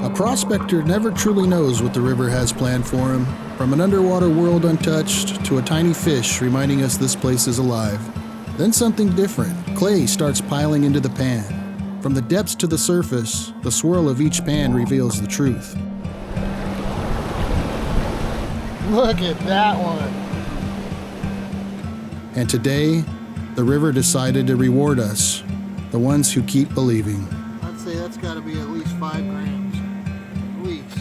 A prospector never truly knows what the river has planned for him, from an underwater world untouched to a tiny fish reminding us this place is alive. Then something different. Clay starts piling into the pan. From the depths to the surface, the swirl of each pan reveals the truth. Look at that one. And today, the river decided to reward us, the ones who keep believing. I'd say that's got to be at least 5 grams. At least.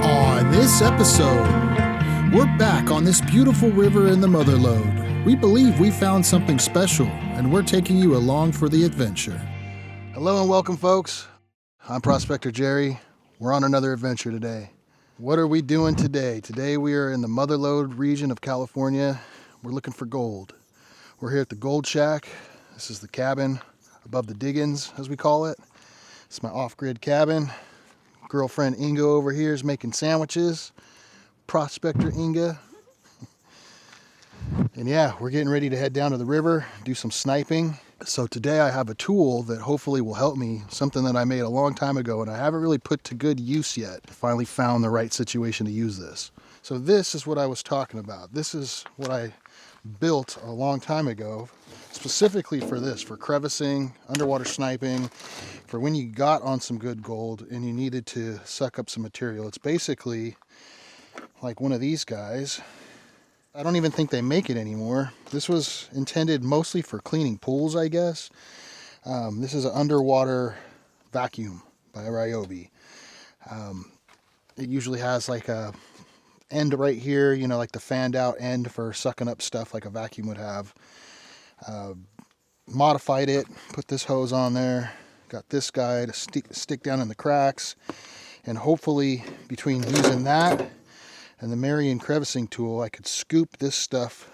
On this episode, we're back on this beautiful river in the Motherlode. We believe we found something special, and we're taking you along for the adventure. Hello and welcome, folks. I'm Prospector Jerry. We're on another adventure today. What are we doing today? Today we are in the Motherlode region of California. We're looking for gold. We're here at the Gold Shack. This is the cabin above the diggings, as we call it. It's my off-grid cabin. Girlfriend Inga over here is making sandwiches. Prospector Inga. And yeah, we're getting ready to head down to the river, do some sniping. So today I have a tool that hopefully will help me, something that I made a long time ago and I haven't really put to good use yet. I finally found the right situation to use this. So this is what I was talking about. This is what I built a long time ago, specifically for this, for crevicing, underwater sniping, for when you got on some good gold and you needed to suck up some material. It's basically like one of these guys. I don't even think they make it anymore. This was intended mostly for cleaning pools, I guess. This is an underwater vacuum by Ryobi. It usually has like a end right here, you know, like the fanned out end for sucking up stuff like a vacuum would have. Modified it, put this hose on there, got this guy to stick down in the cracks, and hopefully between using that and the Mercury crevicing tool, I could scoop this stuff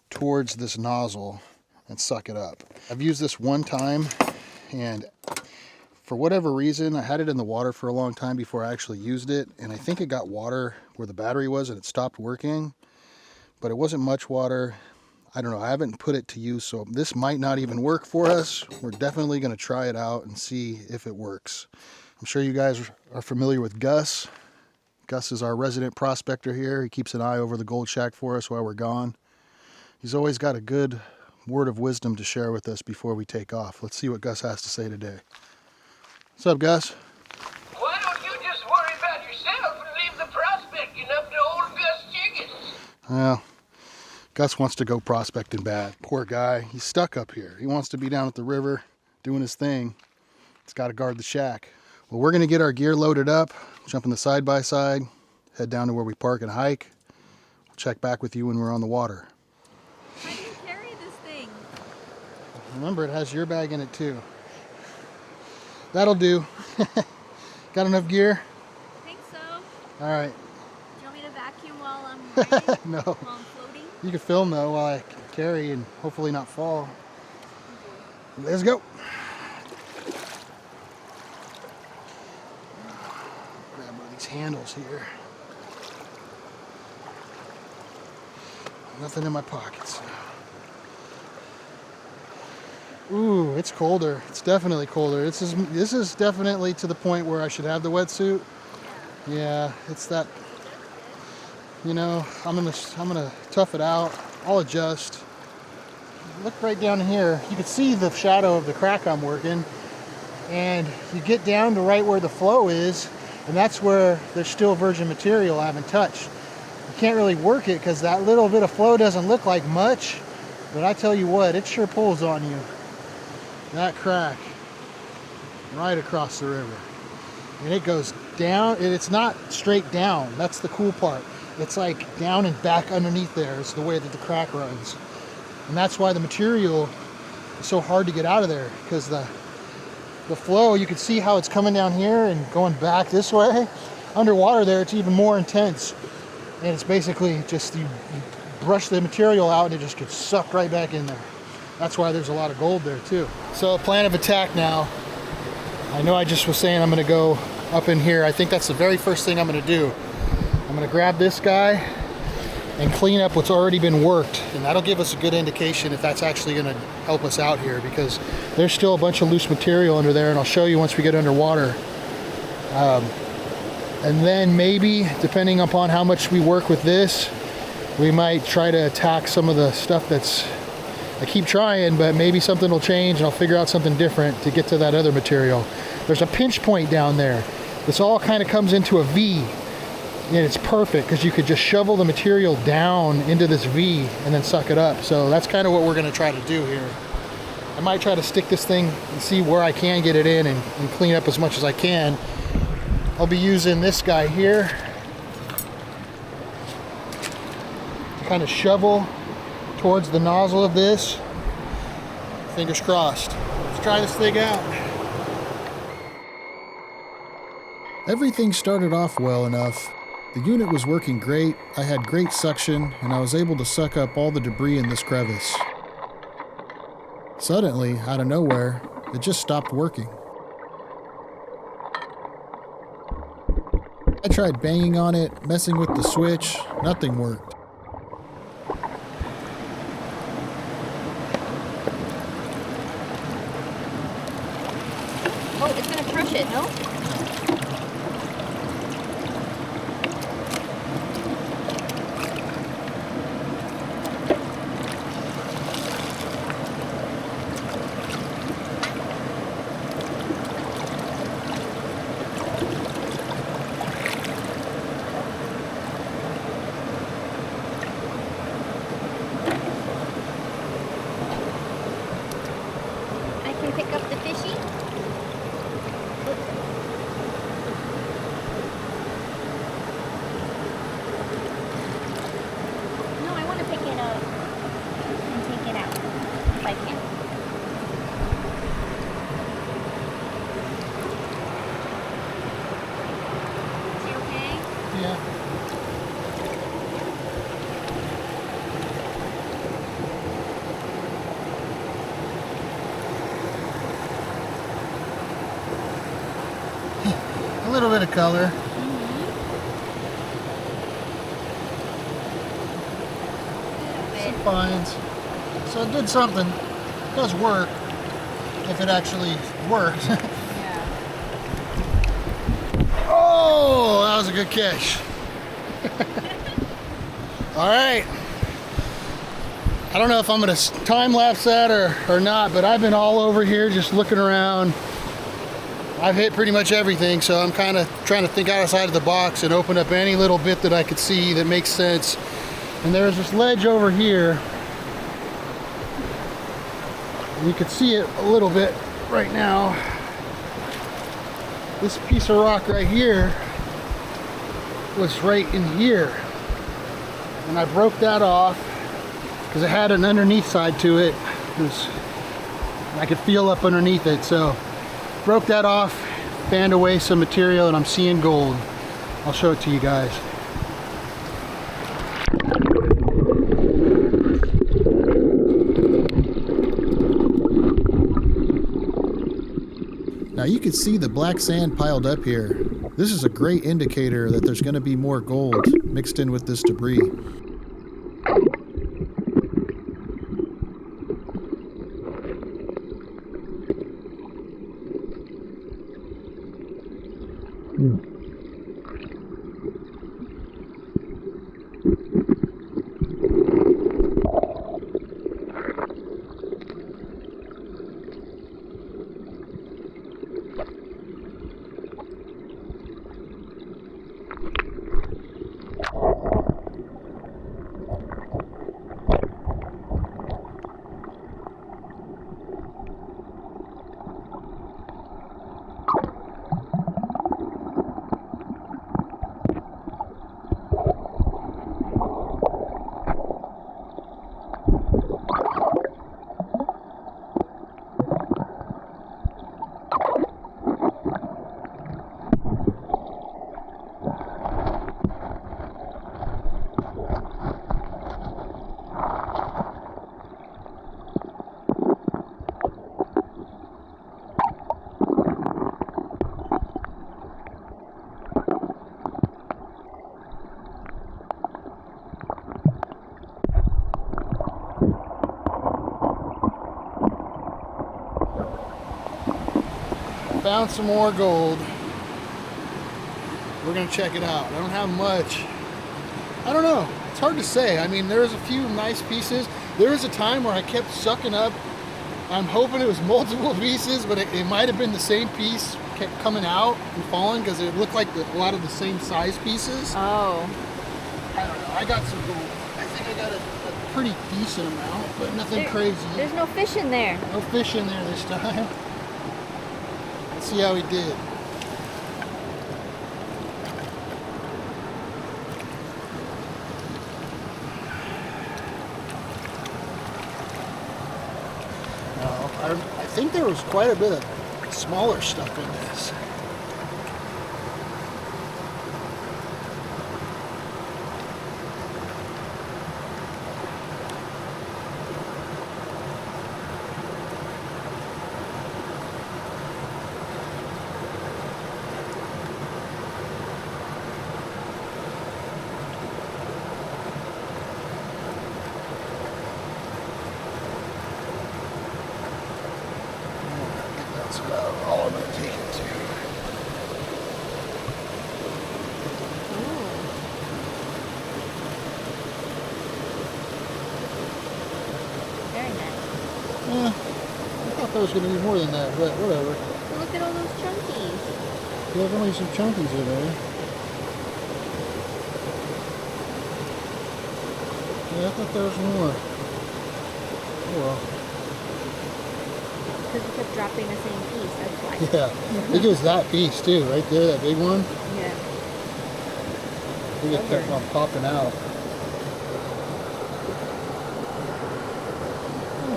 towards this nozzle and suck it up. I've used this one time, and for whatever reason, I had it in the water for a long time before I actually used it, and I think it got water where the battery was and it stopped working, but it wasn't much water. I don't know, I haven't put it to use, so this might not even work for us. We're definitely gonna try it out and see if it works. I'm sure you guys are familiar with Gus. Gus is our resident prospector here. He keeps an eye over the Gold Shack for us while we're gone. He's always got a good word of wisdom to share with us before we take off. Let's see what Gus has to say today. What's up, Gus? Why don't you just worry about yourself and leave the prospecting up to old Gus Chickens? Well, Gus wants to go prospecting bad. Poor guy. He's stuck up here. He wants to be down at the river doing his thing. He's got to guard the shack. Well, we're going to get our gear loaded up, jump in the side-by-side, head down to where we park and hike. We'll check back with you when we're on the water. How do you carry this thing? Remember, it has your bag in it too. That'll do. Got enough gear? I think so. All right. Do you want me to vacuum while I'm riding? No. While I'm floating? You can film though while I carry and hopefully not fall. Let's go. Grab one of these handles here. Nothing in my pockets. Ooh, it's colder. It's definitely colder. This is definitely to the point where I should have the wetsuit. Yeah, it's that. You know, I'm gonna tough it out. I'll adjust. Look right down here. You can see the shadow of the crack I'm working, and you get down to right where the flow is, and that's where there's still virgin material I haven't touched. You can't really work it because that little bit of flow doesn't look like much, but I tell you what, it sure pulls on you. That crack right across the river, and it goes down, and it's not straight down. That's the cool part. It's like down and back underneath there is the way that the crack runs, and that's why the material is so hard to get out of there, because the flow, you can see how it's coming down here and going back this way. Underwater there, it's even more intense, and it's basically just you brush the material out and it just gets sucked right back in there. That's why there's a lot of gold there too. So plan of attack now. I know I just was saying I'm gonna go up in here. I think that's the very first thing I'm gonna do. I'm gonna grab this guy and clean up what's already been worked. And that'll give us a good indication if that's actually going to help us out here, because there's still a bunch of loose material under there, and I'll show you once we get underwater. And then maybe, depending upon how much we work with this, we might try to attack some of the stuff that's, I keep trying, but maybe something will change and I'll figure out something different to get to that other material. There's a pinch point down there. This all kind of comes into a V, and it's perfect because you could just shovel the material down into this V and then suck it up. So that's kind of what we're going to try to do here. I might try to stick this thing and see where I can get it in and clean up as much as I can. I'll be using this guy here to kind of shovel towards the nozzle of this. Fingers crossed. Let's try this thing out. Everything started off well enough. The unit was working great, I had great suction, and I was able to suck up all the debris in this crevice. Suddenly, out of nowhere, it just stopped working. I tried banging on it, messing with the switch, nothing worked. Oh, it's gonna crush it, no? I can pick up the fishy. No, I want to pick it up and take it out if I can. Is he okay? Yeah. A little bit of color. Some fines. So it did something. It does work if it actually works. Yeah. Oh, that was a good catch. All right. I don't know if I'm going to time lapse that or not, but I've been all over here just looking around. I've hit pretty much everything, so I'm kind of trying to think outside of the box and open up any little bit that I could see that makes sense. And there's this ledge over here. You can see it a little bit right now. This piece of rock right here was right in here. And I broke that off because it had an underneath side to it. I could feel up underneath it, so broke that off, fanned away some material, and I'm seeing gold. I'll show it to you guys. Now you can see the black sand piled up here. This is a great indicator that there's going to be more gold mixed in with this debris. found some more gold. We're gonna check it out. I don't have much. I don't know. It's hard to say. I mean, there's a few nice pieces. There was a time where I kept sucking up. I'm hoping it was multiple pieces, but it might have been the same piece kept coming out and falling because it looked like a lot of the same size pieces. Oh. I don't know. I got some gold. I think I got a pretty decent amount, but nothing crazy. There's no fish in there. No fish in there this time. Let's see how he did. I think there was quite a bit of smaller stuff in this. That's about all I'm going to take it to. Very nice. I thought there was going to be more than that, but whatever. Well, look at all those chunkies. There's only some chunkies in there. Yeah, I thought there was more. Oh well. Because we kept dropping the same piece, that's why. Yeah, I think it was that piece too, right there, that big one. Yeah. I think it kept on popping out.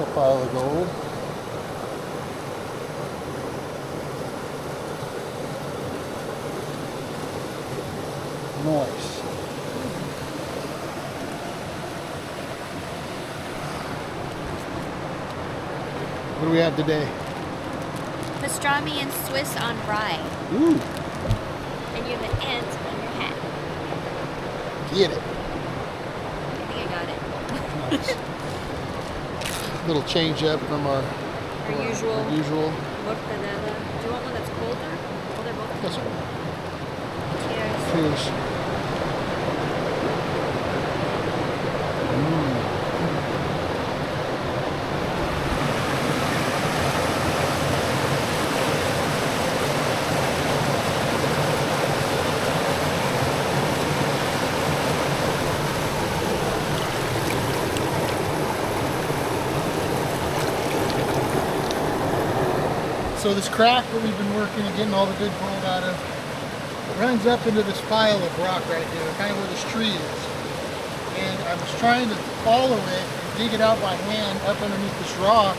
A pile of gold. Nice. What do we have today? Pastrami and Swiss on rye. Ooh, And you have an ant on your hat. get it. I think I got it. Nice. Little change up from our Usual. usual. Mortadella. Do you want one that's colder? Oh, they're both That's cold. right. Cheers. Cheers. So this crack that we've been working and getting all the good gold out of runs up into this pile of rock right here, kind of where this tree is. And I was trying to follow it and dig it out by hand up underneath this rock,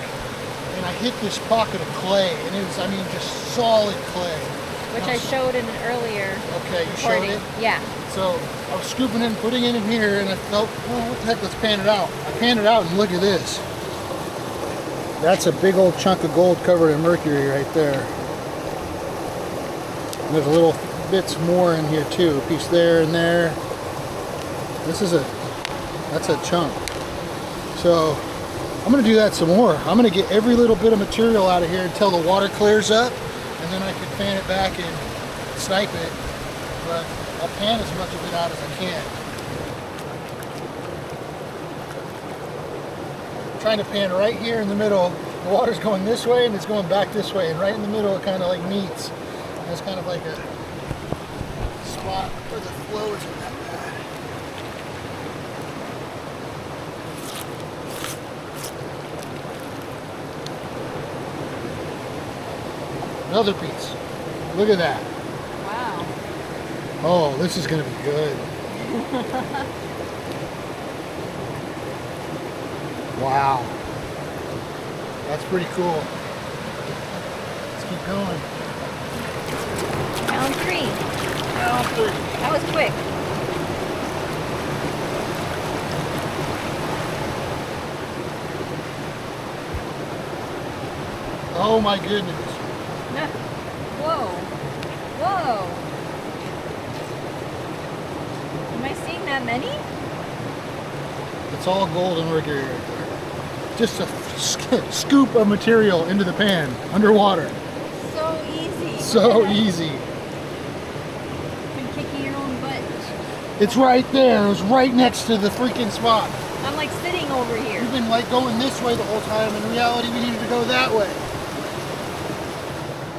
and I hit this pocket of clay, and it was, I mean, just solid clay. Which I showed in an earlier Okay, you showed recording. it? Yeah. So I was scooping it and putting it in here, and I felt, well, what the heck, let's pan it out. I panned it out, and look at this. That's a big old chunk of gold covered in mercury right there. And there's a little bits more in here too, a piece there and there. That's a chunk. So I'm gonna do that some more. I'm gonna get every little bit of material out of here until the water clears up, and then I can pan it back and snipe it. But I'll pan as much of it out as I can. Trying to pan right here in the middle. The water's going this way and it's going back this way, and right in the middle it kind of like meets. And it's kind of like a spot where the flow isn't that bad. Another piece. Look at that. Wow. Oh, this is gonna be good. Wow. That's pretty cool. Let's keep going. Round 3. Round 3. That was quick. Oh my goodness. No. Whoa. Whoa. Am I seeing that many? It's all gold and mercury right there. Just a scoop of material into the pan, underwater. So easy. So easy. Been kicking your own butt. It's right there. It was right next to the freaking spot. I'm like sitting over here. We've been like going this way the whole time. In reality, we needed to go that way.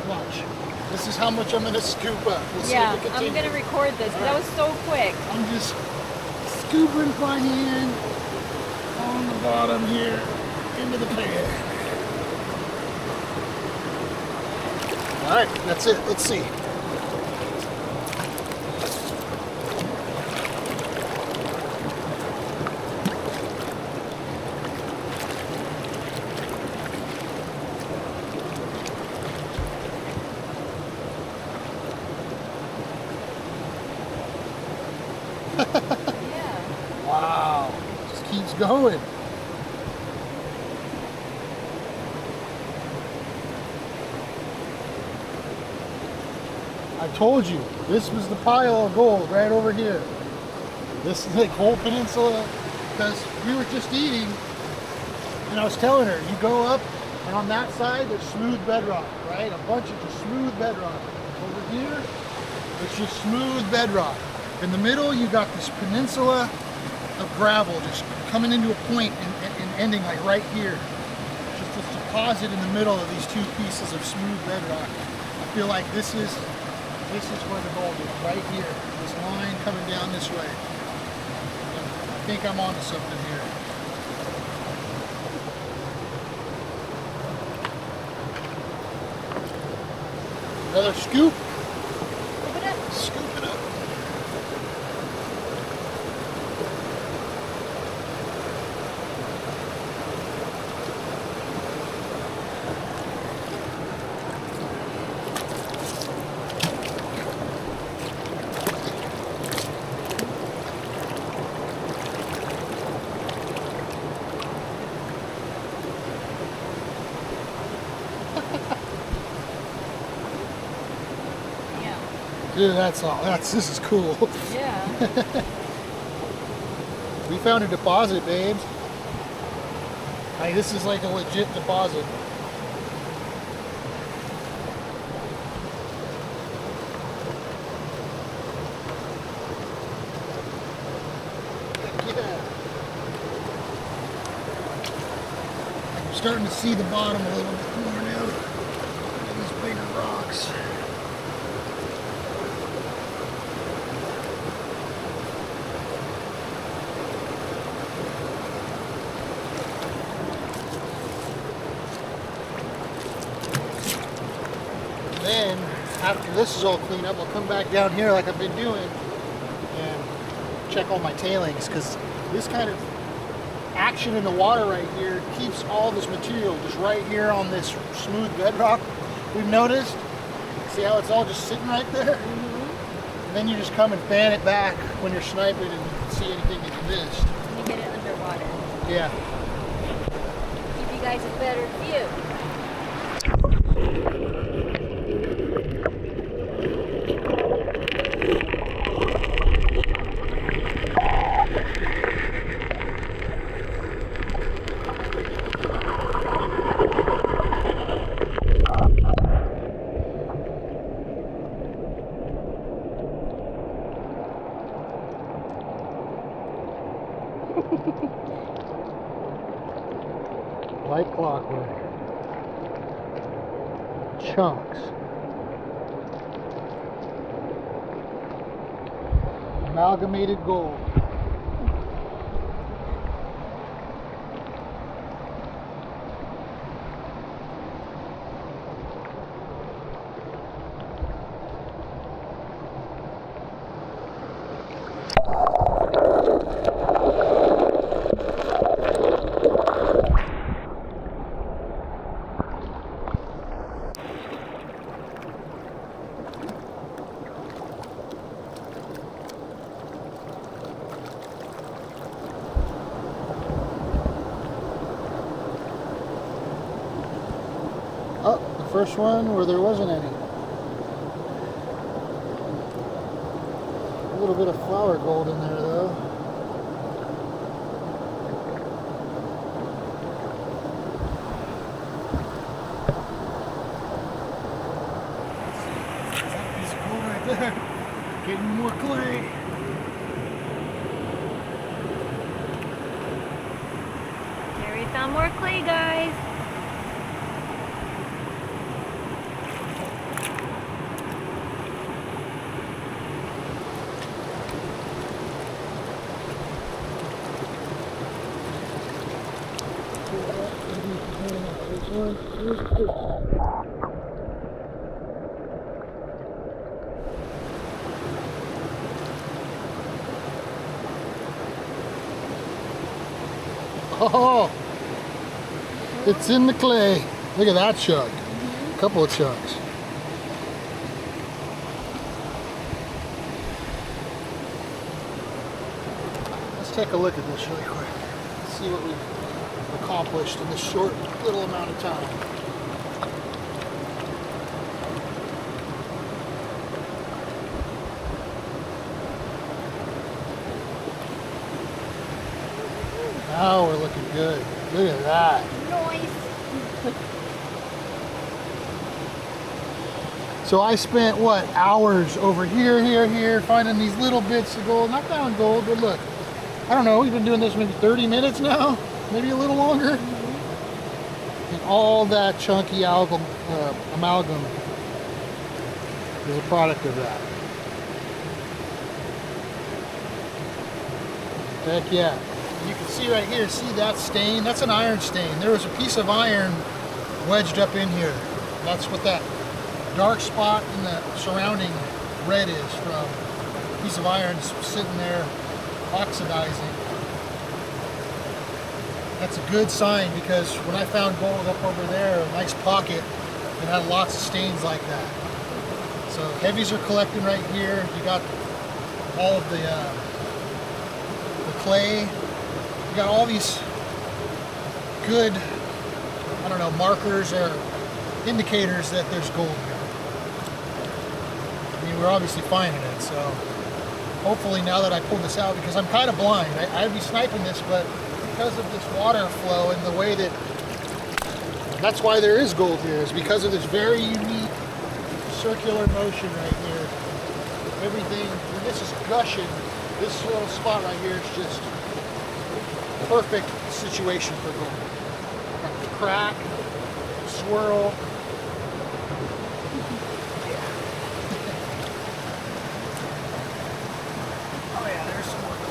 Watch. This is how much I'm gonna scoop up. We'll see Yeah, if it I'm continues. gonna record this. 'Cause that was so quick. I'm just scooping with my hand on the bottom here into the pan. All right, that's it. Let's see. Yeah. Wow, just keeps going. I told you, this was the pile of gold right over here. This like whole peninsula, because we were just eating, and I was telling her, you go up, and on that side there's smooth bedrock, right? A bunch of just smooth bedrock. Over here, it's just smooth bedrock. In the middle, you got this peninsula of gravel just coming into a point and ending like right here. Just this deposit in the middle of these two pieces of smooth bedrock. I feel like this is where the gold is, right here. This line coming down this way. I think I'm onto something here. Another scoop. Scoop it up. Yeah. Dude, this is cool. Yeah. We found a deposit, babes. Like, this is like a legit deposit. Yeah. I'm starting to see the bottom a little bit more now. These bigger rocks. Then, after this is all cleaned up, I'll come back down here like I've been doing and check all my tailings, because this kind of action in the water right here keeps all this material just right here on this smooth bedrock we've noticed. See how it's all just sitting right there? And then you just come and fan it back when you're sniping and you can see anything that you missed. You get it underwater. Yeah. Give you guys a better view. Like clockwork. Chunks. Amalgamated gold. Oh, the first one where there wasn't any. A little bit of flour gold in there though. More clay. Gary found more clay, guys. Oh, it's in the clay. Look at that chunk. A couple of chunks. Let's take a look at this really quick. See what we've accomplished in this short little amount of time. Now we're looking good. Look at that. Noise. So I spent, what, hours over here, finding these little bits of gold. Not found gold, but look. I don't know, we've been doing this maybe 30 minutes now, maybe a little longer. And all that chunky amalgam is a product of that. Heck yeah. You can see right here, see that stain? That's an iron stain. There was a piece of iron wedged up in here. That's what that dark spot in the surrounding red is from. A piece of iron sitting there oxidizing. That's a good sign, because when I found gold up over there, a nice pocket, it had lots of stains like that. So heavies are collecting right here. You got all of the clay. You got all these good, I don't know, markers or indicators that there's gold here. I mean, we're obviously finding it, so hopefully now that I pulled this out, because I'm kind of blind, I'd be sniping this, but because of this water flow and the way that, that's why there is gold here, is because of this very unique circular motion right here. Everything, when this is gushing, this little spot right here is just perfect situation for gold. Got the crack, swirl. Oh yeah, there's some more gold.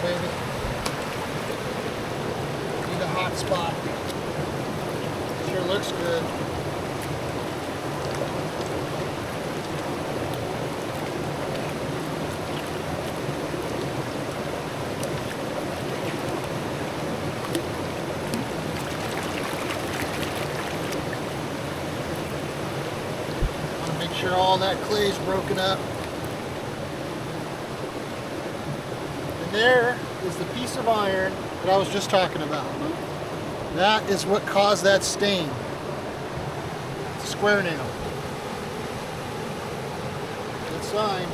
Baby. Need a hot spot. Sure looks good. Want to make sure all that clay is broken up. There is the piece of iron that I was just talking about. That is what caused that stain. It's a square nail. Good sign.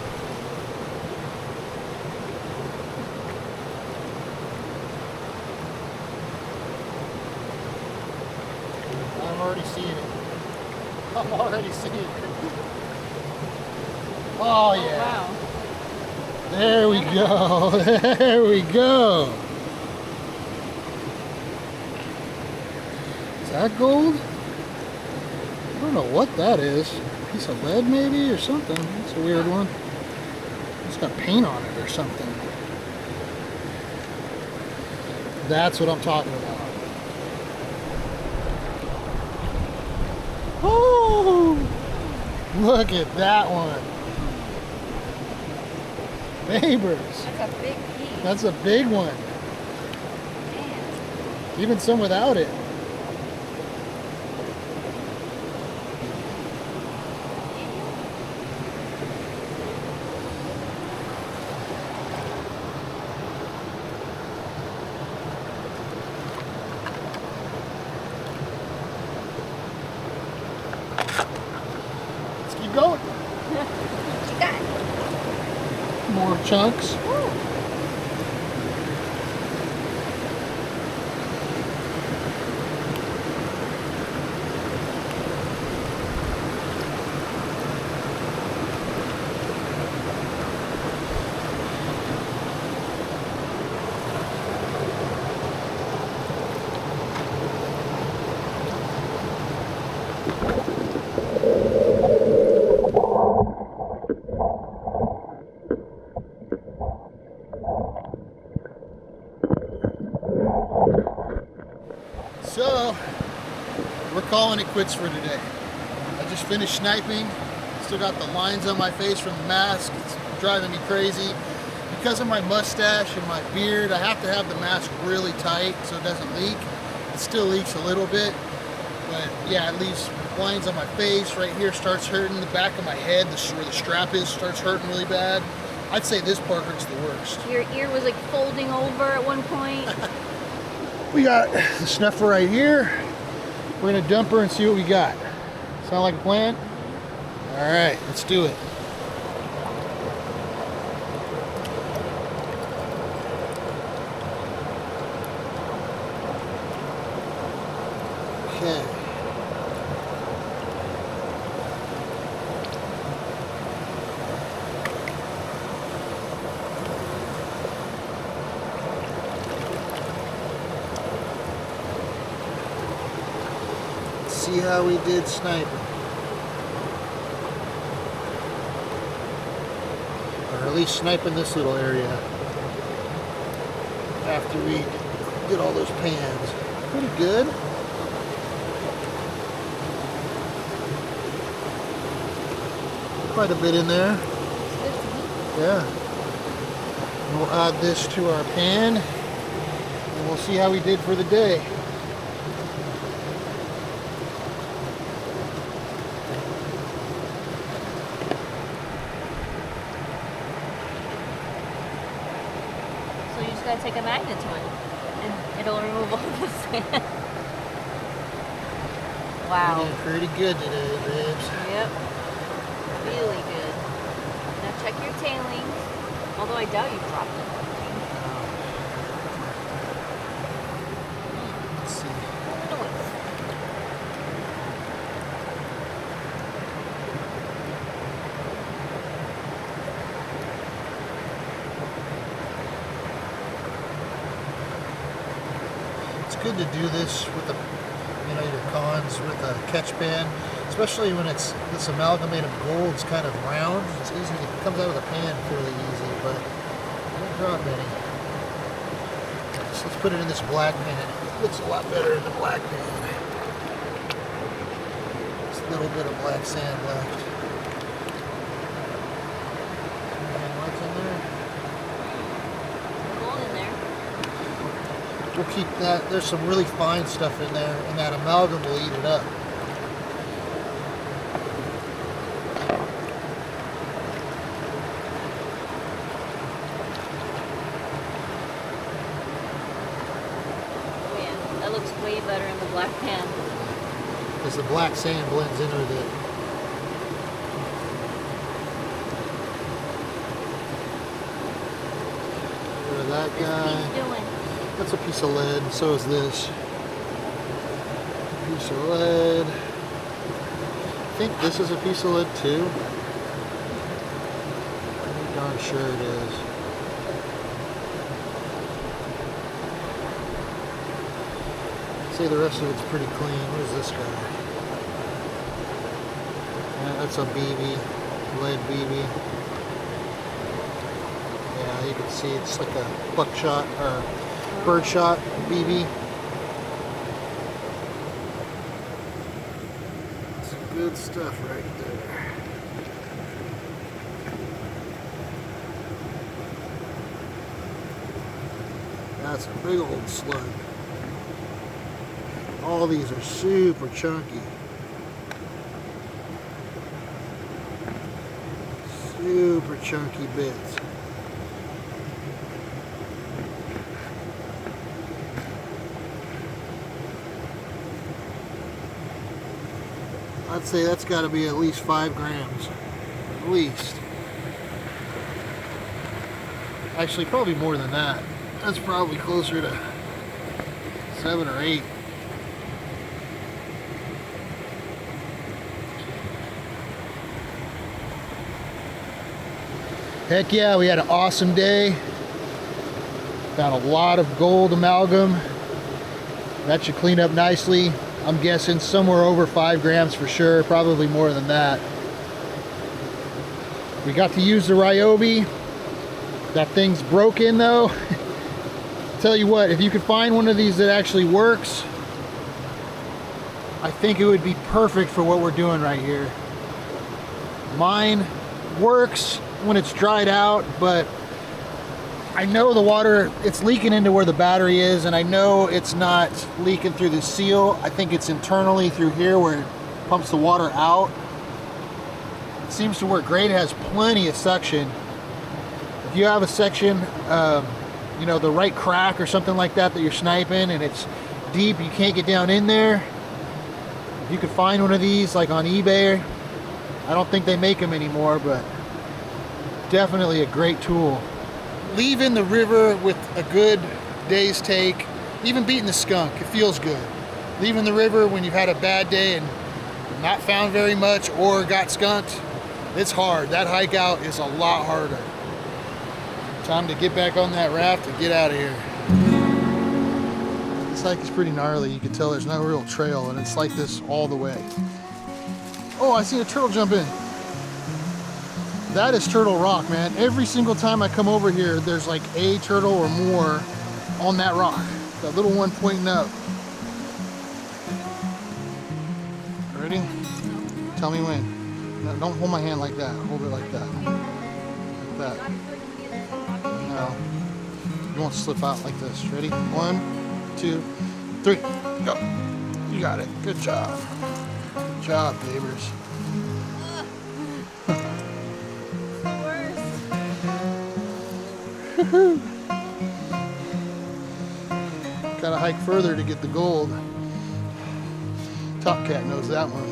I'm already seeing it. I'm already seeing it. Oh yeah. Wow. There we go. There we go. Is that gold? I don't know what that is. A piece of lead maybe or something. That's a weird one. It's got paint on it or something. That's what I'm talking about. Oh! Look at that one. Neighbors. That's a big piece. That's a big one. Man. Even some without it. chunks. Ooh. So, we're calling it quits for today. I just finished sniping. Still got the lines on my face from the mask. It's driving me crazy. Because of my mustache and my beard, I have to have the mask really tight so it doesn't leak. It still leaks a little bit, but yeah, it leaves lines on my face. Right here starts hurting. The back of my head, where the strap is, starts hurting really bad. I'd say this part hurts the worst. Your ear was like folding over at one point. We got the snuffer right here. We're gonna dump her and see what we got. Sound like a plan? All right, let's do it. Okay. See how we did sniping. Or at least sniping this little area after we did all those pans. Pretty good. Quite a bit in there. Yeah. We'll add this to our pan and we'll see how we did for the day. So you just gotta take a magnet to it, and it'll remove all the sand. Wow. We did pretty good today, babes. Yep. Really good. Now check your tailings. Although I doubt you dropped it. Let's see. It's good to do this with the, your cons with a catch pan, especially when it's this amalgamated gold. It's kind of round. It's easy. It comes out of the pan fairly easy, but I don't drop any. So let's put it in this black pan. It looks a lot better in the black pan. Just a little bit of black sand left. And what's in there? Gold in there. We'll keep that. There's some really fine stuff in there, and that amalgam will eat it up. Oh yeah, that looks way better in the black pan. Because the black sand blends in with it. Rid of that guy. Keep doing. That's a piece of lead, and so is this. Piece of lead. I think this is a piece of lead too. I'm darn sure it is. I'd say the rest of it's pretty clean. What is this guy? Yeah, that's a BB, lead BB. Yeah, you can see it's like a buckshot or birdshot BB. Some good stuff right there. That's a big old slug. All these are super chunky. Super chunky bits. I'd say that's got to be at least 5 grams. At least. Actually, probably more than that. That's probably closer to 7 or 8. Heck yeah, we had an awesome day. Found a lot of gold amalgam. That should clean up nicely. I'm guessing somewhere over 5 grams for sure, probably more than that. We got to use the Ryobi. That thing's broken though. Tell you what, if you could find one of these that actually works, I think it would be perfect for what we're doing right here. Mine works when it's dried out, but I know the water, it's leaking into where the battery is, and I know it's not leaking through the seal. I think it's internally through here where it pumps the water out. It seems to work great. It has plenty of suction. If you have a section, you know, the right crack or something like that that you're sniping and it's deep, you can't get down in there, if you could find one of these like on eBay, I don't think they make them anymore, but definitely a great tool. Leaving the river with a good day's take, even beating the skunk, it feels good. Leaving the river when you've had a bad day and not found very much or got skunked, it's hard. That hike out is a lot harder. Time to get back on that raft and get out of here. This hike is pretty gnarly. You can tell there's no real trail, and it's like this all the way. Oh, I see a turtle jump in. That is Turtle Rock, man. Every single time I come over here, there's like a turtle or more on that rock. That little one pointing up. Ready? Tell me when. No, don't hold my hand like that. Hold it like that. Like that. No. You won't slip out like this. Ready? 1, 2, 3. Go. You got it. Good job. Good job, neighbors. Gotta hike further to get the gold. Top Cat knows that one.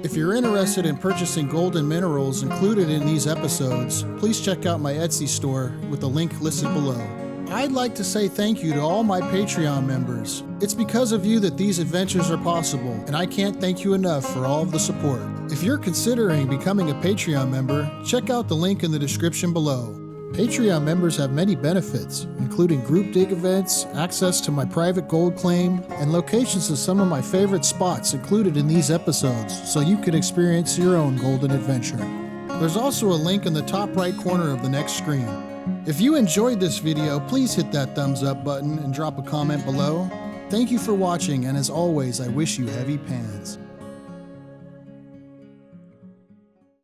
If you're interested in purchasing gold and minerals included in these episodes, please check out my Etsy store with the link listed below. I'd like to say thank you to all my Patreon members. It's because of you that these adventures are possible, and I can't thank you enough for all of the support. If you're considering becoming a Patreon member, check out the link in the description below. Patreon members have many benefits, including group dig events, access to my private gold claim, and locations to some of my favorite spots included in these episodes, so you can experience your own golden adventure. There's also a link in the top right corner of the next screen. If you enjoyed this video, please hit that thumbs up button and drop a comment below. Thank you for watching, and as always, I wish you heavy pans.